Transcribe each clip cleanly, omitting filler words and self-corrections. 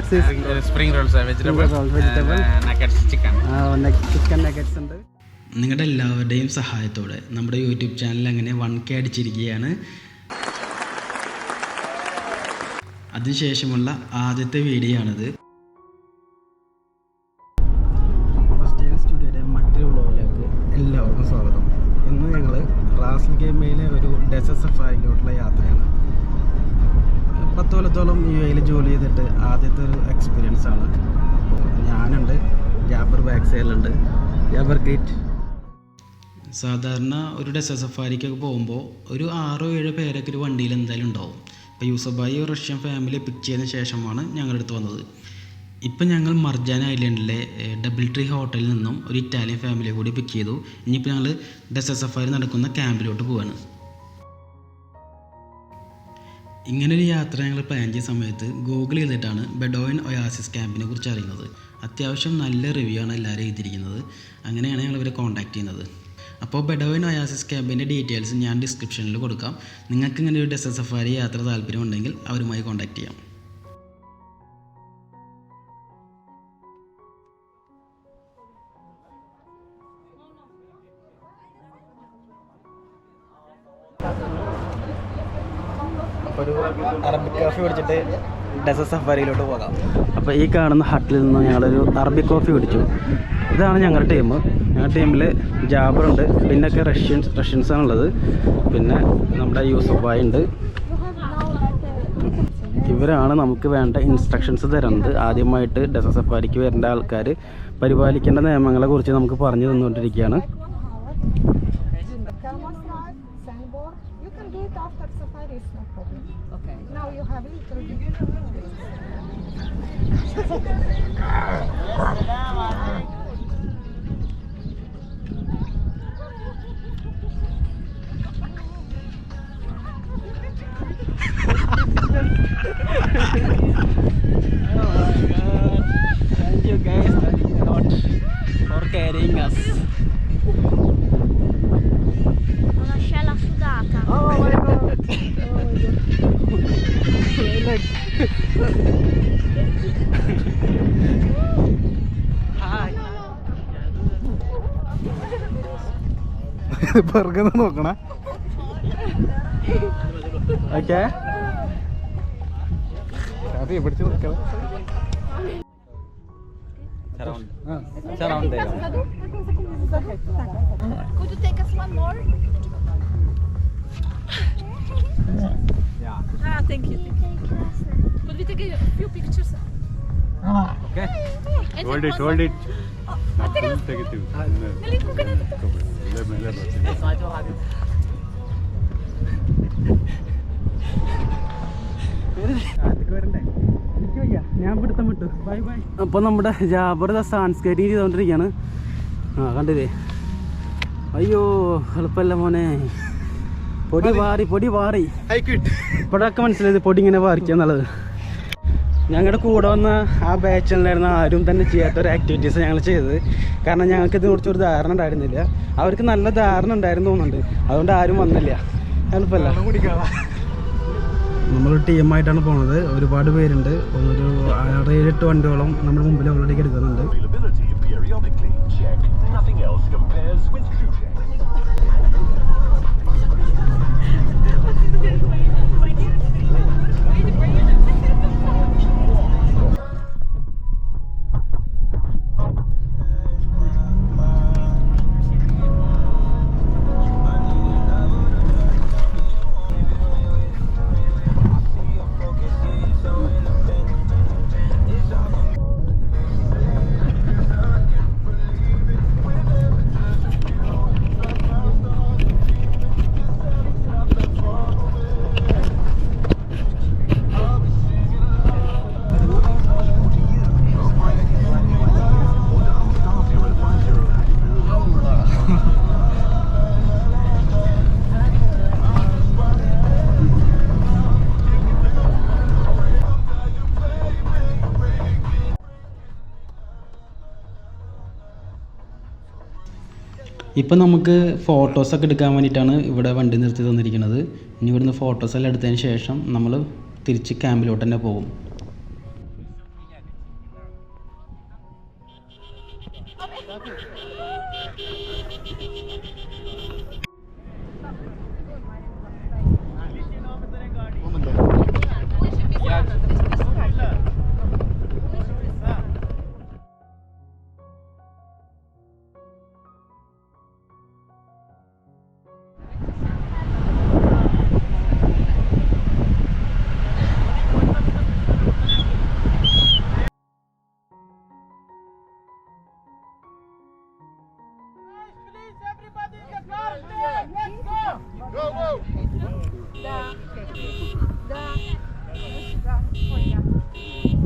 What's this? Spring rolls, vegetable. Nuggets, chicken. Chicken nuggets ഉണ്ട്. നിങ്ങളുടെ എല്ലാവരുടെയും സഹായത്തോടെ നമ്മുടെ യൂട്യൂബ് ചാനൽ അങ്ങനെ 1K അടിച്ചിരിക്കുകയാണ്. അതിനുശേഷമുള്ള ആദ്യത്തെ വീഡിയോ ആണിത്. സ്റ്റുഡിയോയുടെ മറ്റൊരു വ്ളോഗിലേക്ക് എല്ലാവർക്കും സ്വാഗതം. ഇന്ന് ഞങ്ങൾ റാസൽ ഗെയിമയിലെ ഒരു ഡെസേർട്ട് സഫാരിയിലോട്ടുള്ള യാത്രയാണ്. 10 കൊല്ലത്തോളം UAE ജോലി ചെയ്തിട്ട് ആദ്യത്തെ ഒരു എക്സ്പീരിയൻസ് ആണ്. അപ്പോൾ ഞാനുണ്ട്, ജാബർ ബാക്ക് സൈഡിലുണ്ട്, ജാബർ ഗേറ്റ്. സാധാരണ ഒരു ഡെസേർട്ട് സഫാരിക്കൊക്കെ പോകുമ്പോൾ ഒരു 6-7 പേരൊക്കെ ഒരു വണ്ടിയിൽ എന്തായാലും ഉണ്ടാവും. ഇപ്പോൾ യൂസഫായി റഷ്യൻ ഫാമിലി പിക്ക് ചെയ്തതിന് ശേഷമാണ് ഞങ്ങളുടെ അടുത്ത് വന്നത്. ഇപ്പം ഞങ്ങൾ മർജാൻ ഐലൻഡിലെ ഡബിൾ ട്രീ ഹോട്ടലിൽ നിന്നും ഒരു ഇറ്റാലിയൻ ഫാമിലിയെ കൂടി പിക്ക് ചെയ്തു. ഇനിയിപ്പോൾ ഞങ്ങൾ ഡെസേർട്ട് സഫാരി നടക്കുന്ന ക്യാമ്പിലോട്ട് പോവാണ്. ഇങ്ങനൊരു യാത്ര ഞങ്ങൾ പ്ലാൻ ചെയ്ത സമയത്ത് ഗൂഗിൾ ചെയ്തിട്ടാണ് ബെഡോയിൻ ഒയാസിസ് ക്യാമ്പിനെ കുറിച്ച് അറിയുന്നത്. അത്യാവശ്യം നല്ല റിവ്യൂ ആണ് എല്ലാവരും എഴുതിയിരിക്കുന്നത്. അങ്ങനെയാണ് ഞങ്ങൾ ഇവരെ കോൺടാക്ട് ചെയ്യുന്നത്. അപ്പോൾ ബെഡോയിൻ ഒയാസിസ് ക്യാമ്പിൻ്റെ ഡീറ്റെയിൽസ് ഞാൻ ഡിസ്ക്രിപ്ഷനിൽ കൊടുക്കാം. നിങ്ങൾക്ക് ഇങ്ങനെ ഒരു ഡെസേർട്ട് സഫാരി യാത്ര താല്പര്യമുണ്ടെങ്കിൽ അവരുമായി കോൺടാക്ട് ചെയ്യാം. ഒരു അറബിക് കോഫി കുടിച്ചിട്ട് ഡെസേർട്ട് സഫാരിയിലോട്ട് പോകാം. അപ്പോൾ ഈ കാണുന്ന ഹട്ടിൽ നിന്ന് ഞങ്ങളൊരു അറബിക് കോഫി കുടിച്ചു. ഇതാണ് ഞങ്ങളുടെ ടീം. ഞങ്ങളുടെ ടീമിൽ ജാബറുണ്ട്, പിന്നൊക്കെ റഷ്യൻസാണുള്ളത്, പിന്നെ നമ്മുടെ യൂസഫായി ഉണ്ട്. ഇവരാണ് നമുക്ക് വേണ്ട ഇൻസ്ട്രക്ഷൻസ് തരുന്നത്. ആദ്യമായിട്ട് ഡെസേർട്ട് സഫാരിക്ക് വരേണ്ട ആൾക്കാർ പരിപാലിക്കേണ്ട നിയമങ്ങളെ കുറിച്ച് നമുക്ക് പറഞ്ഞു തന്നുകൊണ്ടിരിക്കുകയാണ്. Thank you guys, thank you a lot for carrying us. Una scella sudata. Oh my god. Hi. Burger നോക്കണ. ഓക്കെ പിടിച്ച് നോക്കണം. Could you take us one more? Yeah. Thank you. Could we take a few pictures? Okay. Hold it. Take it. ഞാൻ പിടുത്തം വിട്ടു. Bye bye. അപ്പോൾ നമ്മുടെ Jaber സാൻസ്കേറ്റിംഗ് ചെയ്തുകൊണ്ടിരിക്കുകയാണ്. കണ്ടില്ലേ? അയ്യോ എളുപ്പമല്ല മോനെ. പൊടി വാറി ഇപ്പോഴൊക്കെ മനസ്സിലായത് പൊടി ഇങ്ങനെ വാരിക്കുക എന്നുള്ളത്. ഞങ്ങളുടെ കൂടെ വന്ന ആ ബാച്ചിലുണ്ടായിരുന്ന ആരും തന്നെ ചെയ്യാത്തൊരു ആക്ടിവിറ്റീസ് ഞങ്ങൾ ചെയ്തത്. കാരണം ഞങ്ങൾക്ക് ഇതിനെക്കുറിച്ച് ഒരു ധാരണ ഉണ്ടായിരുന്നില്ല. അവർക്ക് നല്ല ധാരണ ഉണ്ടായിരുന്നു തോന്നുന്നുണ്ട്, അതുകൊണ്ട് ആരും വന്നില്ല. എളുപ്പമല്ല. നമ്മളൊരു ടീമായിട്ടാണ് പോണത്. ഒരുപാട് പേരുണ്ട്. ഒരു 6-7 വണ്ടിയോളം നമ്മുടെ മുമ്പിൽ ഓൾറെഡി എടുക്കുന്നുണ്ട്. ഇപ്പം നമുക്ക് ഫോട്ടോസൊക്കെ എടുക്കാൻ വേണ്ടിയിട്ടാണ് ഇവിടെ വണ്ടി നിർത്തി തന്നിരിക്കുന്നത്. ഇനി ഇവിടുന്ന് ഫോട്ടോസെല്ലാം എടുത്തതിന് ശേഷം നമ്മൾ തിരിച്ച് ക്യാമ്പിലോട്ട് തന്നെ പോകും.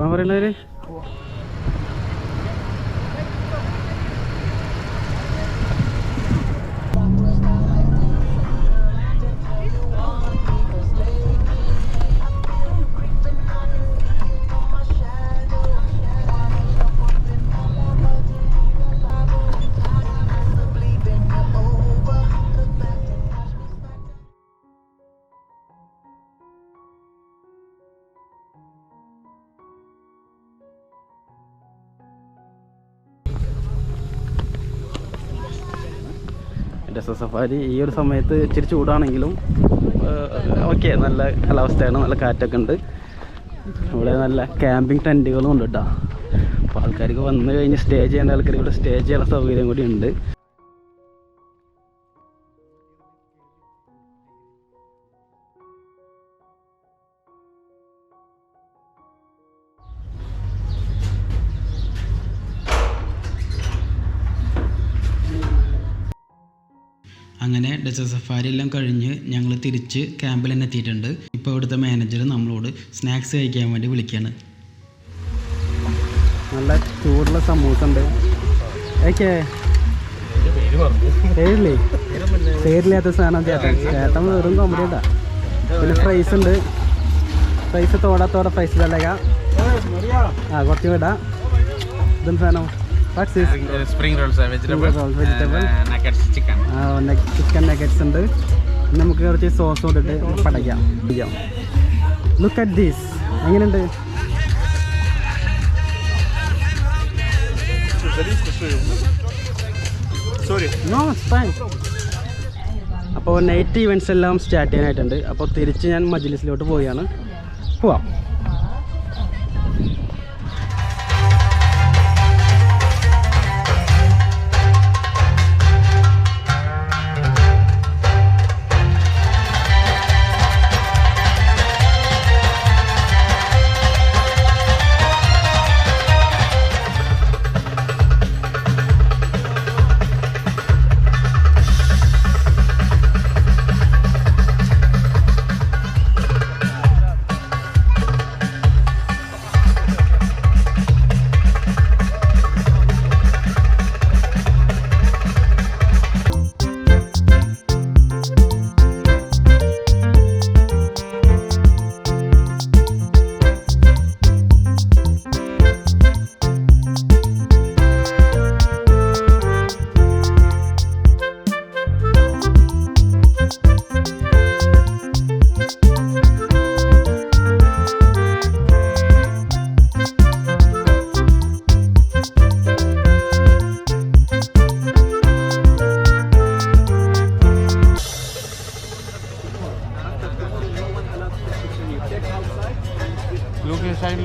എന്നാ പറയണവര്? ഡെസേർട്ട് സഫാരി ഈ ഒരു സമയത്ത് ഇച്ചിരി ചൂടാണെങ്കിലും ഓക്കെ, നല്ല കാലാവസ്ഥയാണ്, നല്ല കാറ്റൊക്കെ ഉണ്ട്. ഇവിടെ നല്ല ക്യാമ്പിംഗ് ടെൻറ്റുകളും ഉണ്ട് കേട്ടോ. അപ്പോൾ ആൾക്കാർക്ക് വന്നു കഴിഞ്ഞ് സ്റ്റേ ചെയ്യേണ്ട ആൾക്കാർക്ക് ഇവിടെ സ്റ്റേ ചെയ്യാനുള്ള സൗകര്യം കൂടി ഉണ്ട്. അങ്ങനെ ഡെസേർട്ട് സഫാരി എല്ലാം കഴിഞ്ഞ് ഞങ്ങൾ തിരിച്ച് ക്യാമ്പിൽ തന്നെ എത്തിയിട്ടുണ്ട്. ഇപ്പോൾ ഇവിടുത്തെ മാനേജർ നമ്മളോട് സ്നാക്സ് കഴിക്കാൻ വേണ്ടി വിളിക്കുകയാണ്. നല്ല ചൂടുള്ള സമൂസ ഉണ്ട്. ഓക്കെ, പേരില്ലാത്ത സാധനം ചേട്ടൻ വെറും കോമഡി ഉണ്ടാ. പിന്നെ ഫ്രൈസ് ഉണ്ട്, ഫ്രൈസ് തോടാത്തോടെ ഫ്രൈസ് തലക. കുറച്ച് വിടാം. ഇതും സാധനം spring rolls and vegetables, nuggets chicken. Chicken nuggets ഉണ്ട്. നമുക്ക് കുറച്ച് സോസ് കൊണ്ടിട്ട് പടയ്ക്കാം. Look at these. എങ്ങനെയുണ്ട്? അപ്പോൾ നൈറ്റ് ഇവൻറ്റ്സ് എല്ലാം സ്റ്റാർട്ട് ചെയ്യാനായിട്ടുണ്ട്. അപ്പോൾ തിരിച്ച് ഞാൻ മജ്ലിസിലോട്ട് പോവുകയാണ്. പോവാം.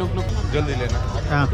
look जल्दी लेना. हाँ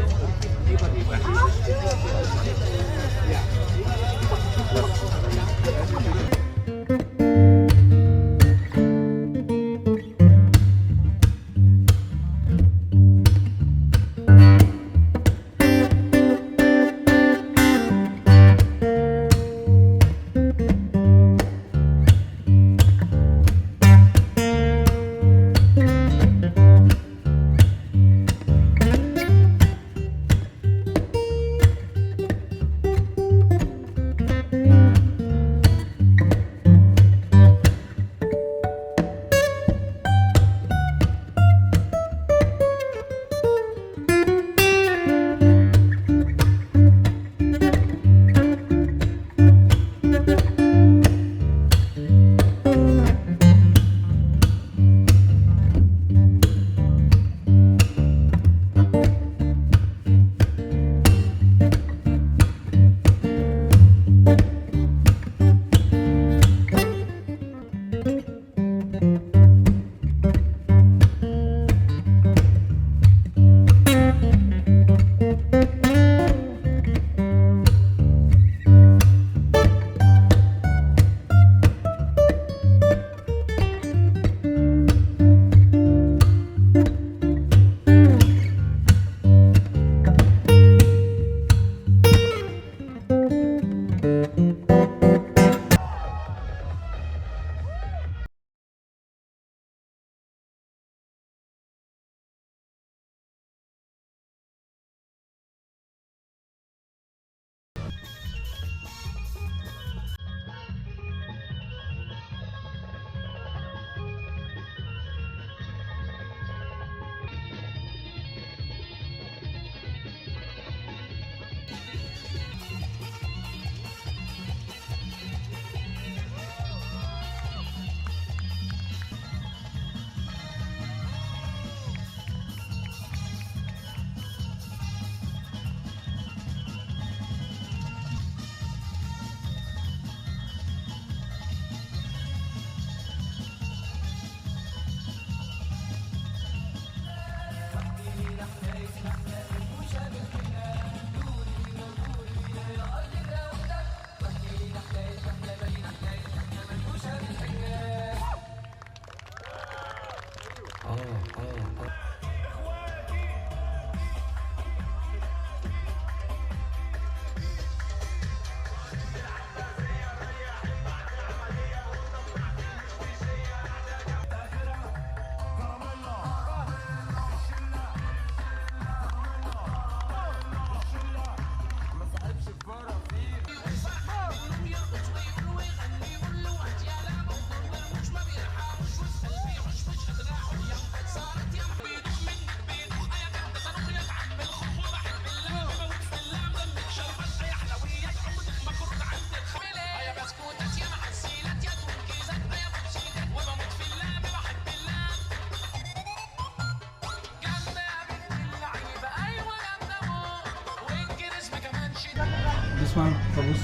This one, Kabus.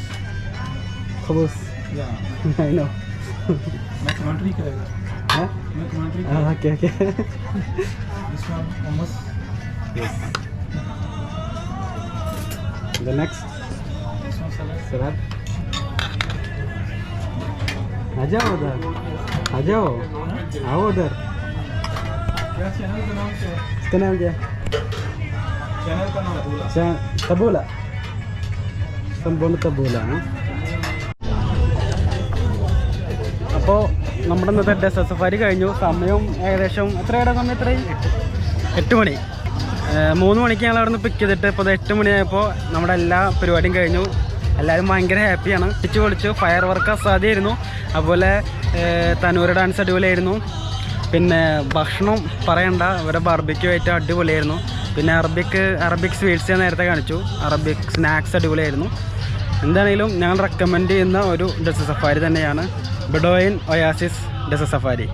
Khabus. Yeah. I know. मैं कमेंट्री करेगा. Huh? मैं commentary. Okay. This one, hummus. Yes. The next. This one, salad. Salad. आ जाओ उधर. आ जाओ. आओ उधर. क्या चैनल का नाम क्या है? इसका नाम क्या है? चैनल का नाम बोला. തബൂല. സംഭവം തബൂല. അപ്പോൾ നമ്മുടെ ഇന്നത്തെ ഡെസേർട്ട് സഫാരി കഴിഞ്ഞു. സമയം ഏകദേശം എത്രയുടെ സമയം എത്രയായി? 8 മണി. 3 മണിക്ക് ഞങ്ങൾ അവിടെ നിന്ന് പിക്ക് ചെയ്തിട്ട് ഇപ്പോൾ 8 മണിയായപ്പോൾ നമ്മുടെ എല്ലാ പരിപാടിയും കഴിഞ്ഞു. എല്ലാവരും ഭയങ്കര ഹാപ്പിയാണ്. പൊളിച്ചു. ഫയർ വർക്ക് അസാധ്യമായിരുന്നു. അതുപോലെ തനൂർ ഡാൻസ് അടിപൊളിയായിരുന്നു. പിന്നെ ഭക്ഷണം പറയണ്ട, അവരെ ബാർബിക്യൂ ആയിട്ട് അടിപൊളിയായിരുന്നു. പിന്നെ അറബിക് സ്വീറ്റ്സ് ഞാൻ നേരത്തെ കാണിച്ചു. അറബിക് സ്നാക്സ് അടിപൊളിയായിരുന്നു. എന്താണെങ്കിലും ഞങ്ങൾ റെക്കമെൻഡ് ചെയ്യുന്ന ഒരു ഡെസേർട്ട് സഫാരി തന്നെയാണ് ബെഡോയിൻ ഒയാസിസ് ഡെസേർട്ട് സഫാരി.